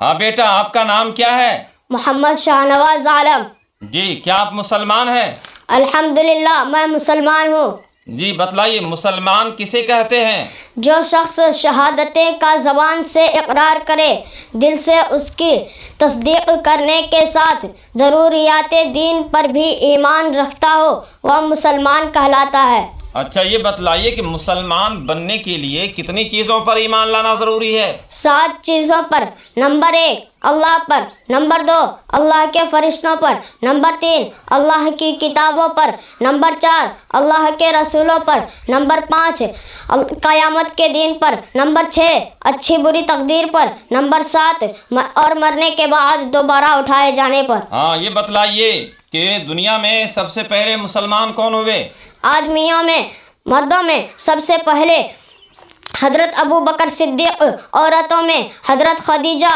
ہاں بیٹا، آپ کا نام کیا ہے؟ محمد شاہ نواز عالم۔ جی، کیا آپ مسلمان ہیں؟ الحمدللہ میں مسلمان ہوں۔ جی بتلائیے، مسلمان کسے کہتے ہیں؟ جو شخص شہادتیں کا زبان سے اقرار کرے، دل سے اس کی تصدیق کرنے کے ساتھ ضروریات دین پر بھی ایمان رکھتا ہو، وہ مسلمان کہلاتا ہے۔ اچھا یہ بتلائیے کہ مسلمان بننے کے لیے کتنی چیزوں پر ایمان لانا ضروری ہے؟ 7 چیزوں پر۔ نمبر 1 اللہ پر، نمبر 2 اللہ کے فرشتوں پر، نمبر 3 اللہ کی کتابوں پر، نمبر 4 اللہ کے رسولوں پر، نمبر 5 قیامت کے دن پر، نمبر 6 اچھی بری تقدیر پر، نمبر 7 اور مرنے کے بعد دوبارہ اٹھائے جانے پر۔ ہاں یہ بتلائیے کہ دنیا میں سب سے پہلے مسلمان کون ہوئے؟ آدمیوں میں، مردوں میں سب سے پہلے حضرت ابو بکر صدیق، عورتوں میں حضرت خدیجہ